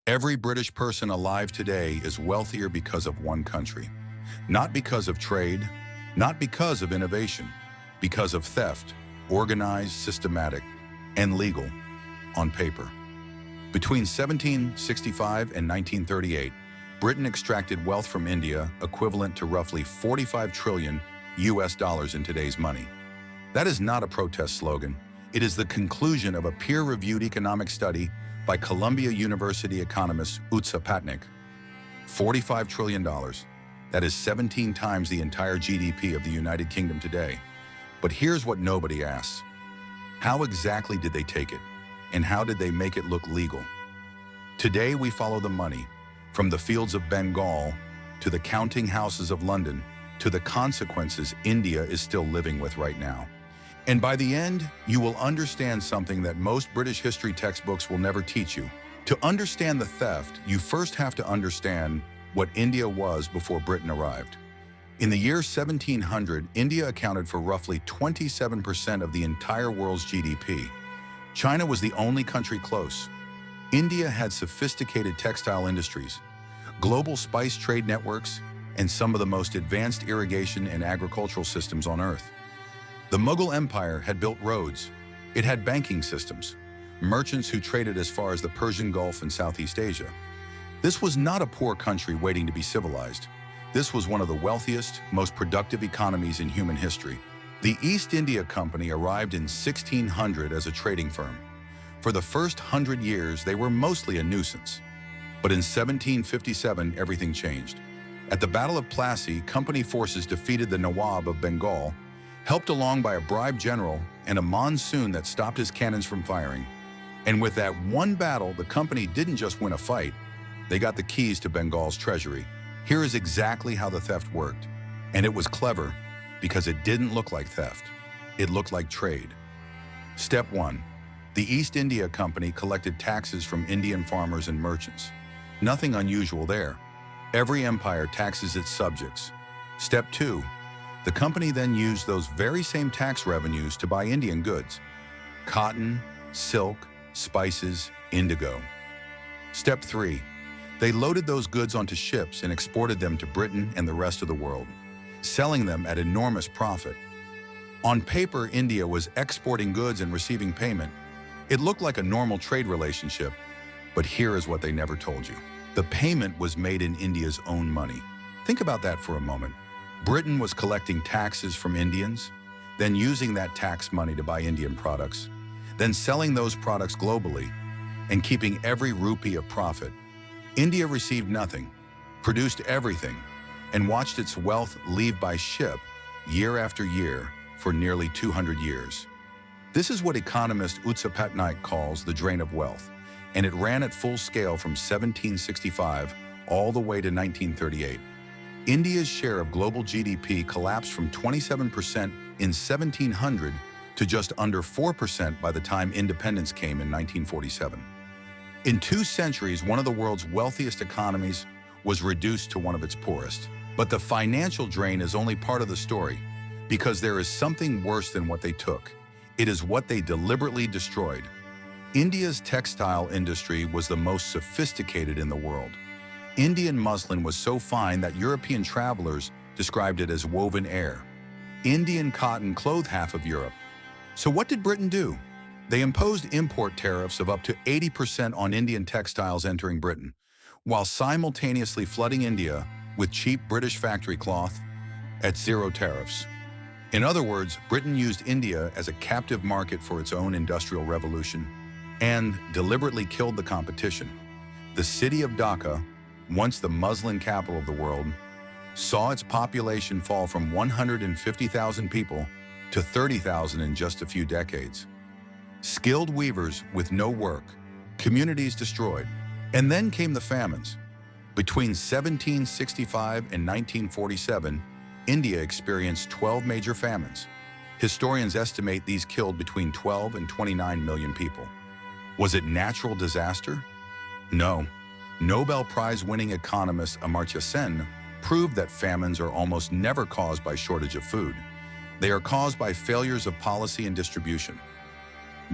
Every British person alive today is wealthier because of one country. Not because of trade, not because of innovation, because of theft, organized, systematic, and legal, on paper. Between 1765 and 1938, Britain extracted wealth from India equivalent to roughly 45 trillion US dollars in today's money. That is not a protest slogan. It is the conclusion of a peer-reviewed economic study by Columbia University economist Utsa Patnaik. $45 trillion. That is 17 times the entire GDP of the United Kingdom today. But here's what nobody asks. How exactly did they take it? And how did they make it look legal? Today we follow the money, from the fields of Bengal to the counting houses of London to the consequences India is still living with right now. And by the end, you will understand something that most British history textbooks will never teach you. To understand the theft, you first have to understand what India was before Britain arrived. In the year 1700, India accounted for roughly 27% of the entire world's GDP. China was the only country close. India had sophisticated textile industries, global spice trade networks, and some of the most advanced irrigation and agricultural systems on Earth. The Mughal Empire had built roads. It had banking systems, merchants who traded as far as the Persian Gulf and Southeast Asia. This was not a poor country waiting to be civilized. This was one of the wealthiest, most productive economies in human history. The East India Company arrived in 1600 as a trading firm. For the first 100 years, they were mostly a nuisance. But in 1757, everything changed. At the Battle of Plassey, company forces defeated the Nawab of Bengal, helped along by a bribed general and a monsoon that stopped his cannons from firing. And with that one battle, the company didn't just win a fight, they got the keys to Bengal's treasury. Here is exactly how the theft worked. And it was clever because it didn't look like theft. It looked like trade. Step 1. The East India Company collected taxes from Indian farmers and merchants. Nothing unusual there. Every empire taxes its subjects. Step 2. The company then used those very same tax revenues to buy Indian goods: cotton, silk, spices, indigo. Step 3. They loaded those goods onto ships and exported them to Britain and the rest of the world, selling them at enormous profit. On paper, India was exporting goods and receiving payment. It looked like a normal trade relationship, but here is what they never told you. The payment was made in India's own money. Think about that for a moment. Britain was collecting taxes from Indians, then using that tax money to buy Indian products, then selling those products globally and keeping every rupee of profit. India received nothing, produced everything, and watched its wealth leave by ship year after year for nearly 200 years. This is what economist Utsa Patnaik calls the drain of wealth, and it ran at full scale from 1765 all the way to 1938. India's share of global GDP collapsed from 27% in 1700 to just under 4% by the time independence came in 1947. In 2 centuries, one of the world's wealthiest economies was reduced to one of its poorest. But the financial drain is only part of the story, because there is something worse than what they took. It is what they deliberately destroyed. India's textile industry was the most sophisticated in the world. Indian muslin was so fine that European travelers described it as woven air. Indian cotton clothed half of Europe. So what did Britain do? They imposed import tariffs of up to 80% on Indian textiles entering Britain, while simultaneously flooding India with cheap British factory cloth at zero tariffs. In other words, Britain used India as a captive market for its own industrial revolution and deliberately killed the competition. The city of Dhaka, once the muslin capital of the world, saw its population fall from 150,000 people to 30,000 in just a few decades. Skilled weavers with no work, communities destroyed, and then came the famines. Between 1765 and 1947, India experienced 12 major famines. Historians estimate these killed between 12 and 29 million people. Was it natural disaster? No. Nobel Prize-winning economist Amartya proved that famines are almost never caused by shortage of food. They are caused by failures of policy and distribution.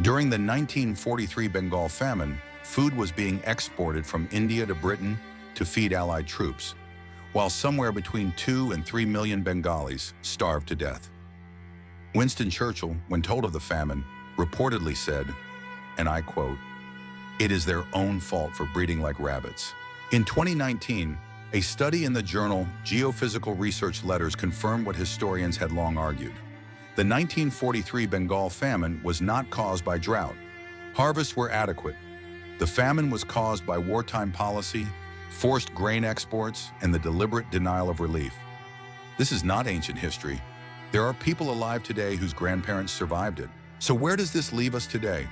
During the 1943 Bengal famine, food was being exported from India to Britain to feed Allied troops, while somewhere between 2 and 3 million Bengalis starved to death. Winston Churchill, when told of the famine, reportedly said, and I quote, "It is their own fault for breeding like rabbits." In 2019, a study in the journal Geophysical Research Letters confirmed what historians had long argued. The 1943 Bengal famine was not caused by drought. Harvests were adequate. The famine was caused by wartime policy, forced grain exports, and the deliberate denial of relief. This is not ancient history. There are people alive today whose grandparents survived it. So where does this leave us today?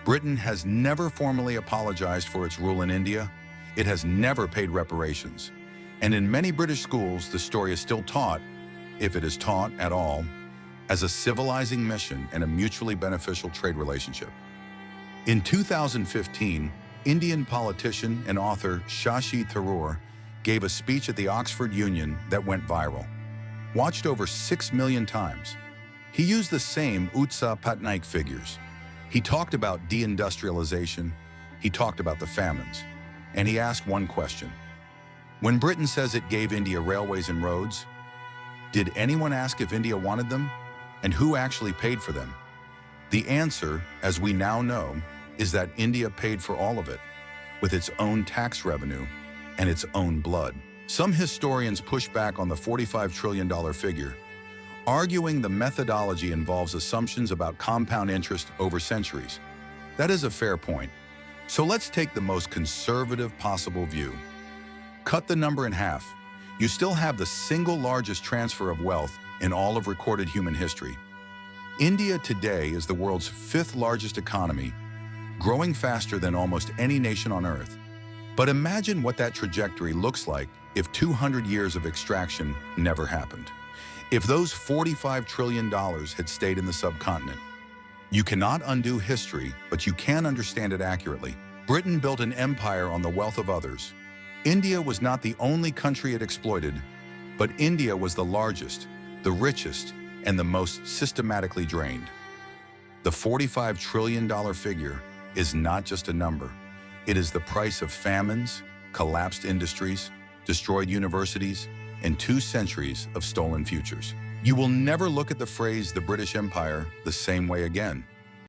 Britain has never formally apologized for its rule in India. It has never paid reparations. And in many British schools, the story is still taught, if it is taught at all, as a civilizing mission and a mutually beneficial trade relationship. In 2015, Indian politician and author Shashi Tharoor gave a speech at the Oxford Union that went viral, watched over 6 million times. He used the same Utsa Patnaik figures. He talked about deindustrialization, he talked about the famines, and he asked one question. When Britain says it gave India railways and roads, did anyone ask if India wanted them? And who actually paid for them? The answer, as we now know, is that India paid for all of it, with its own tax revenue and its own blood. Some historians push back on the $45 trillion figure, arguing the methodology involves assumptions about compound interest over centuries. That is a fair point. So let's take the most conservative possible view. Cut the number in half. You still have the single largest transfer of wealth in all of recorded human history. India today is the world's 5th largest economy, growing faster than almost any nation on Earth. But imagine what that trajectory looks like if 200 years of extraction never happened. If those $45 trillion had stayed in the subcontinent. You cannot undo history, but you can understand it accurately. Britain built an empire on the wealth of others. India was not the only country it exploited, but India was the largest, the richest, and the most systematically drained. The $45 trillion figure is not just a number. It is the price of famines, collapsed industries, destroyed universities, and 2 centuries of stolen futures. You will never look at the phrase the British Empire the same way again.